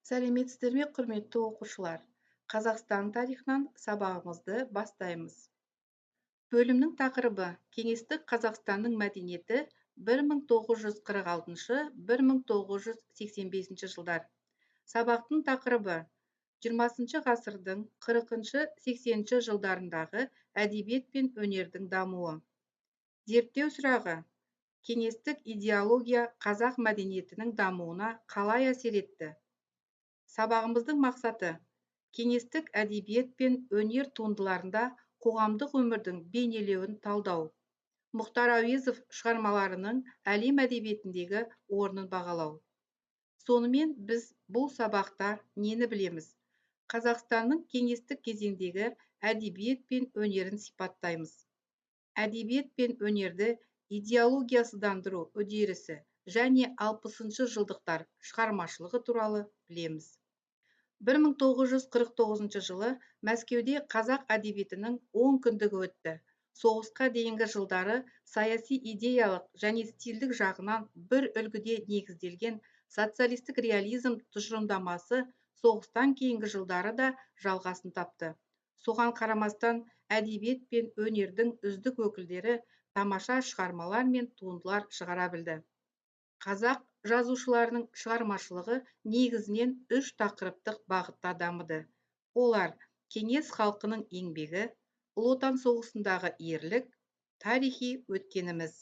Сәлеметсіздер ме, құрметті оқушылар? Қазақстан тарихынан сабағымызды бастаймыз. Бөлімнің тақырыбы кеңестік Қазақстанның мәдениеті 1946-1985 жылдар. Сабақтың тақырыбы 20 ғасырдың 40-80 жылдарындағы әдебиет пен өнердің дамуы. Зерттеу сұрағы: кеңестік идеология қазақ мәдениетінің дамуына қалай әсер етті? Сабағымыздың мақсаты: кеңестік әдебиет пен өнер туындыларында қоғамдық өмірдің бейнелеуін талдау. Мұхтар Әуезов шығармаларының әлем әдебиетіндегі орнын бағалау. Сонымен біз бұл сабақта нені білеміз? Қазақстанның кеңестік кезеңдегі әдебиет пен өнерін сипаттаймыз. Әдебиет пен өнерді идеологиясыздандыру үдерісі және 60 жылдықтар шығармашылығы туралы білеміз. 1949 жылы Мәскеуде қазақ әдебиетінің 10 күндігі өтті. Соғысқа дейінгі жылдары саяси идеялық және стильдік жағынан бір үлгіде негізделген социалистік реализм тұжырымдамасы соғыстан кейінгі жылдары да жалғасын тапты. Соған қарамастан әдебиет пен өнердің үздік өкілдері тамаша шығармалар мен туындылар шығара білді. Қазақ жазушыларының шығармашылығы негізінен 3 тақырыптық бағытта дамыды. Олар: кеңес халқының еңбегі, ұлы отан соғысындағы ерлік, тарихи өткеніміз.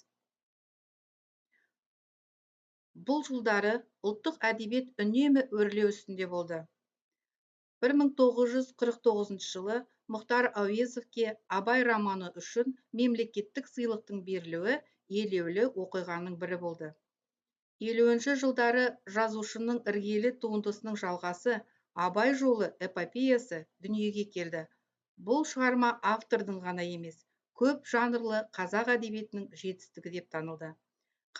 Бұл жылдары ұлттық әдебиет үнемі өрлеу үстінде болды. 1949 жылы Мұхтар Әуезовке Абай романы үшін мемлекеттік сыйлықтың берілуі елеулі оқиғаның бірі болды. 50-ші жылдары жазушының іргелі туындысының жалғасы Абай жолы эпопеясы дүниеге келді. Бұл шығарма автордың ғана емес, көп жанрлы қазақ әдебиетінің жетістігі деп танылды.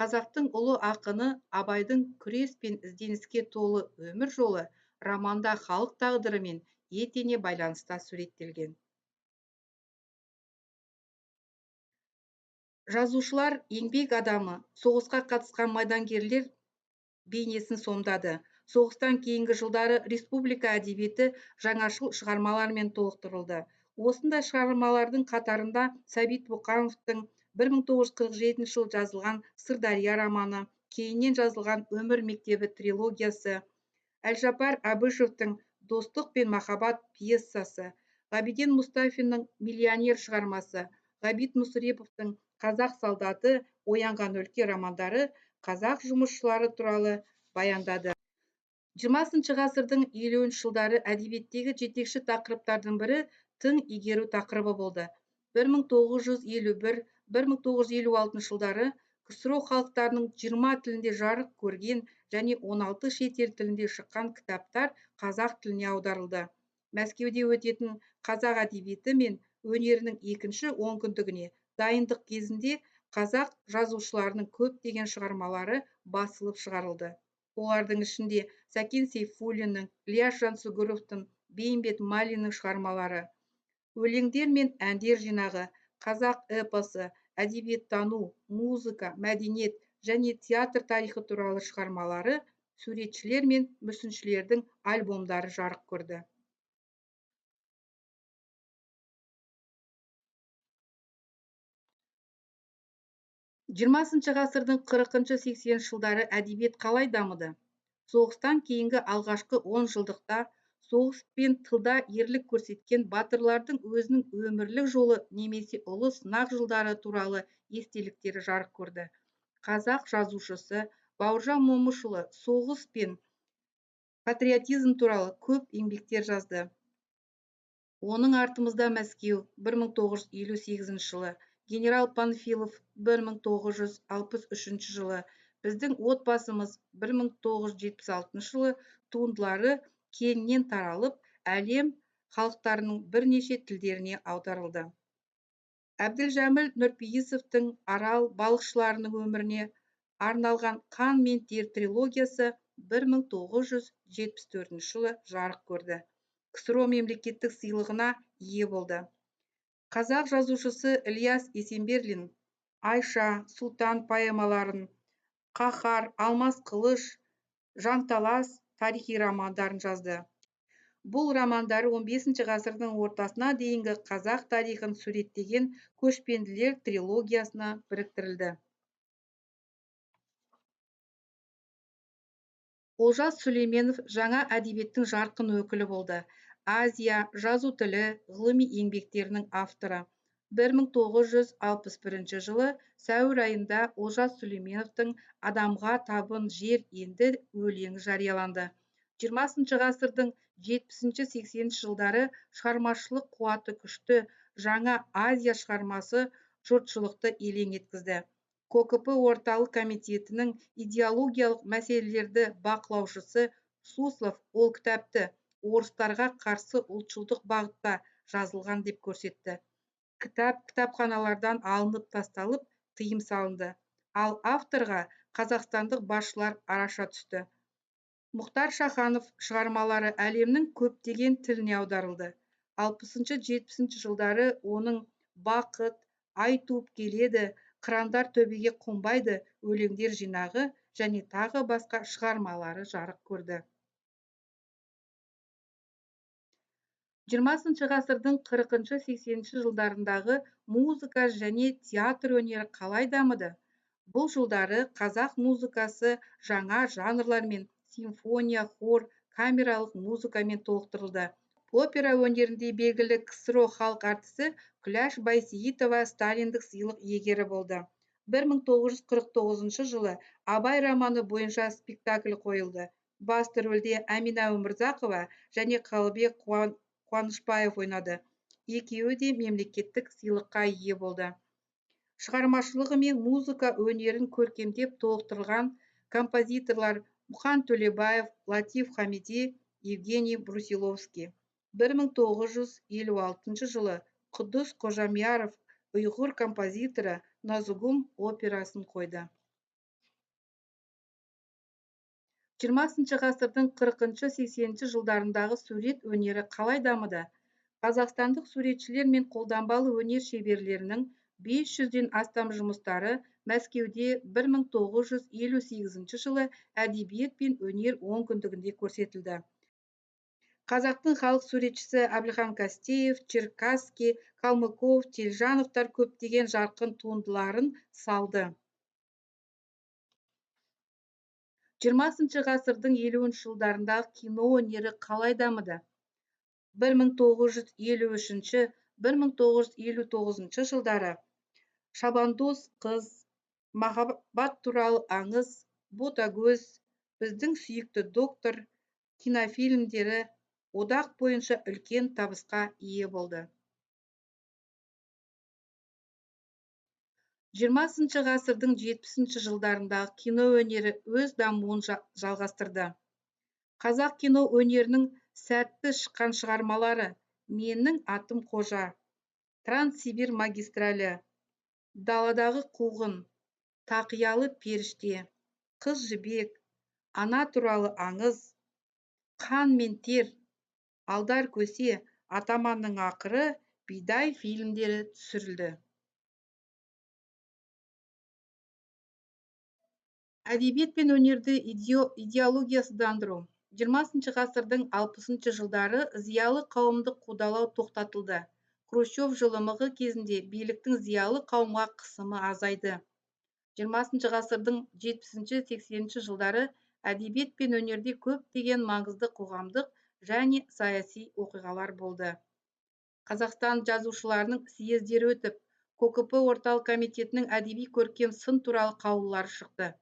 Қазақтың ұлы ақыны Абайдың күрес пен ізденіске толы өмір жолы романда халық тағдырымен етене байланыста суреттелген. Жазушылар еңбек адамы, соғысқа қатысқан майдангерлер бейнесін сомдады. Соғыстан кейінгі жылдары республика әдебиеті жаңашыл шығармалармен толықтырылды. Осындай шығармалардың қатарында Сәбит Мұқановтың 1947 жылы жазылған Сырдария романы, кейіннен жазылған Өмір мектебі трилогиясы, Әлжапар Әбішевтің Достық пен махаббат пьесасы, Ғабиден Мұстафинның Миллионер шығармасы, Ғабит Мүсіреповтің Қазақ солдаты, Оянған өлке романдары қазақ жұмысшылары туралы баяндады. 20 ғасырдың 50 жылдары әдебиеттегі жетекші тақырыптардың бірі тың игеру тақырыбы болды. 1951-1956 жылдары КСРО халықтарының 20 тілінде жарық көрген және 16 шетел тілінде шыққан кітаптар қазақ тіліне аударылды. Мәскеуде өтетін қазақ әдебиеті мен өнерінің екінші онкүндігіне дайындық кезінде қазақ жазушыларының көптеген шығармалары басылып шығарылды. Олардың ішінде Сәкен Сейфуллиннің, Ілияс Жансүгіровтің, Бейімбет Майлиннің шығармалары, өлеңдер мен әндер жинағы, қазақ эпосы, әдебиеттану, музыка, мәдениет және театр тарихы туралы шығармалары, суретшілер мен мүсіншілердің альбомдары жарық көрді. 20 ғасырдың 40-80 жылдары әдебиет қалай дамыды? Соғыстан кейінгі алғашқы 10 жылдықта соғыс пен тылда ерлік көрсеткен батырлардың өзінің өмірлік жолы немесе ұлы сынақ жылдары туралы естеліктері жарық көрді. Қазақ жазушысы Бауыржан Момышұлы соғыс пен патриотизм туралы көп еңбектер жазды. Оның артымызда Мәскеу 1958 жылы, генерал Панфилов 1963 жылы, біздің отбасымыз 1976 жылы туындылары кеңінен таралып, әлем халықтарының бірнеше тілдеріне аударылды. Әбділжәміл Нұрпейісовтің Арал балықшыларының өміріне арналған Қан мен тер трилогиясы 1974 жылы жарық көрді. КСРО мемлекеттік сыйлығына ие болды. Қазақ жазушысы Ілияс Есенберлин Айша, Сұлтан поэмаларын, Қаһар, Алмас қылыш, Жанталас, тарихи романдарын жазды. Бұл романдары 15 ғасырдың ортасына дейінгі қазақ тарихын суреттеген көшпенділер трилогиясына біріктірілді. Олжас Сүлейменов жаңа әдебиеттің жарқын өкілі болды. Азия, жазу тілі, ғылыми еңбектерінің авторы. 1961 жылы сәуір айында Олжас Сүлейменовтың «Адамға табын жер енді» өлеңі жарияланды. 20 ғасырдың 70-80 жылдары шығармашылық қуаты күшті жаңа Азия шығармасы жұртшылықты елең еткізді. КОКП орталық комитетінің идеологиялық мәселелерді бақылаушысы Суслов ол кітапты орыстарға қарсы ұлтшылдық бағытта жазылған деп көрсетті. Кітапханалардан алынып тасталып, тыйым салынды. Ал авторға қазақстандық басшылар араша түсті. Мұхтар Шаханов шығармалары әлемнің көптеген тіліне аударылды. 60-70 жылдары оның «Бақыт», «Ай туып келеді», «Қырандар төбеге қонбайды» өлеңдер жинағы және тағы басқа шығармалары жарық көрді. 20 ғасырдың 40-80 жылдарындағы музыка және театр өнері қалай дамыды? Бұл жылдары қазақ музыкасы жаңа жанрлармен, симфония, хор, камералық музыкамен толықтырылды. Опера өнерінде белгілі КСРО халық артисі Күләш Байсейітова сталиндік сыйлық иегері болды. 1949 жылы Абай романы бойынша спектакль қойылды. Басты рөлде Әмина Өмірзақова және Қалыбек Қуанышбаев ойнады. Екеуі де мемлекеттік сыйлыққа ие болды. Шығармашылығы мен музыка өнерін көркемдеп толықтырған композиторлар Мұқан Төлебаев, Латиф Хамиди, Евгений Брусиловский. 1956 жылы Құдыс Қожамияров ұйғыр композиторы Назгүм операсын қойды. 20 ғасырдың 40-80 жылдарындағы сурет өнері қалай дамыды? Қазақстандық суретшілер мен қолданбалы өнер шеберлерінің 500-ден астам жұмыстары Мәскеуде 1958 жылы әдебиет пен өнер онкүндігінде көрсетілді. Қазақтың халық суретшісі Әбілхан Кастеев, Черкасский, Калмыков, Телжановтар көптеген жарқын туындыларын салды. 20 ғасырдың 50 жылдарындағы кино өнері қалай дамыды? 1953-1959 жылдары Шабандоз қыз, Махаббат туралы аңыз, Ботагөз, Біздің сүйікті доктор кинофильмдері одақ бойынша үлкен табысқа ие болды. 20 ғасырдың 70 жылдарындағы кино өнері өз дамуын жалғастырды. Қазақ кино өнерінің сәтті шыққан шығармалары Менің атым Қожа, Транссибир магистралі, Даладағы қуғын, Тақиялы періште, Қыз жібек, Ана туралы аңыз, Қан мен тер, Алдар көсе, Атаманның ақыры, Бидай фильмдері түсірілді. Әдебиет пен өнерді идеологиясыздандыру. 20 ғасырдың 60 жылдары зиялы қауымды қудалау тоқтатылды. Хрущев жылымығы кезінде биліктің зиялы қауымға қысымы азайды. 20 ғасырдың 70-80 жылдары әдебиет пен өнерде көптеген маңызды қоғамдық және саяси оқиғалар болды. Қазақстан жазушыларының съездері өтіп, КОКП орталық комитетінің әдеби көркем сын туралы қаулылары шықты.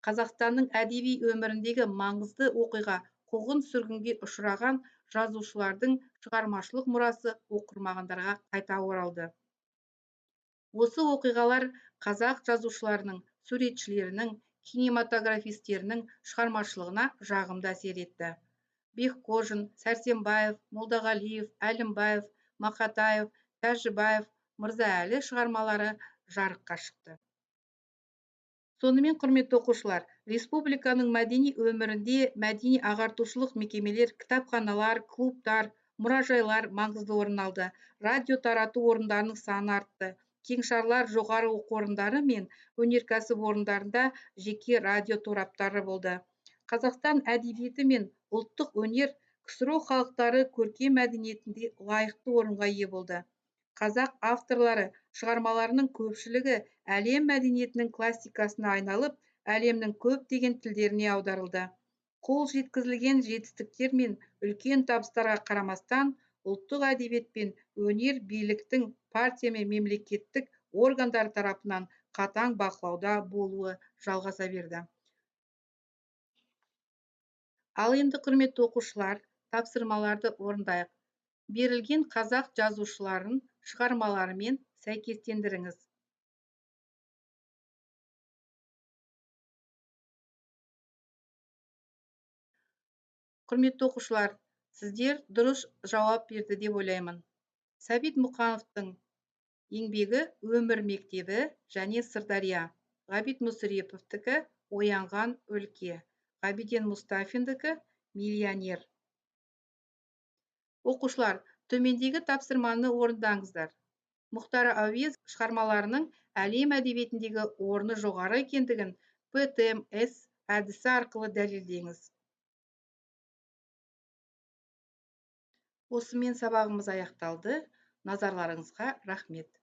Қазақстанның әдеби өміріндегі маңызды оқиға қуғын сүргінге ұшыраған жазушылардың шығармашылық мұрасы оқырмағандарға қайта оралды. Осы оқиғалар қазақ жазушыларының, суретшілерінің, кинематографистерінің шығармашылығына жағымды әсер етті. Бекқожин, Сәрсенбаев, Молдағалиев, Әлімбаев, Мақатаев, Тәжібаев, Мырзаәлі шығармалары жарыққа шықты. Сонымен, құрметті оқушылар, республиканың мәдени өмірінде мәдени ағартушылық мекемелер, кітапханалар, клубтар, мұражайлар маңызды орын алды. Радио тарату орындарының саны артты. Кеңшарлар жоғары оқу орындары мен өнеркәсіп орындарында жеке радио тораптары болды. Қазақстан әдебиеті мен ұлттық өнер ксро халықтары көркем мәдениетінде лайықты орынға ие болды. Қазақ авторлары шығармаларының көпшілігі әлем мәдениетінің классикасына айналып, әлемнің көптеген тілдеріне аударылды. Қол жеткізілген жетістіктер мен үлкен табыстарға қарамастан, ұлттық әдебиет пен өнер биліктің партия мен мемлекеттік органдар тарапынан қатаң бақылауда болуы жалғаса берді. Ал енді құрметті оқушылар, тапсырмаларды орындайық. Берілген қазақ жазушыларын шығармаларымен сәйкестендіріңіз. Құрметті оқушылар, сіздер дұрыс жауап берді деп ойлаймын. Сәбит Мұқановтың еңбегі «Өмір мектебі» және «Сырдария». Ғабит Мүсіреповтікі «Оянған өлке». Ғабиден Мұстафиндікі «Миллионер». Оқушылар, төмендегі тапсырманы орындаңыздар. Мұхтар Әуезов шығармаларының әлем әдебиетіндегі орны жоғары екендігін ПТМС әдісі арқылы дәлелдеңіз. Осымен сабағымыз аяқталды. Назарларыңызға рахмет.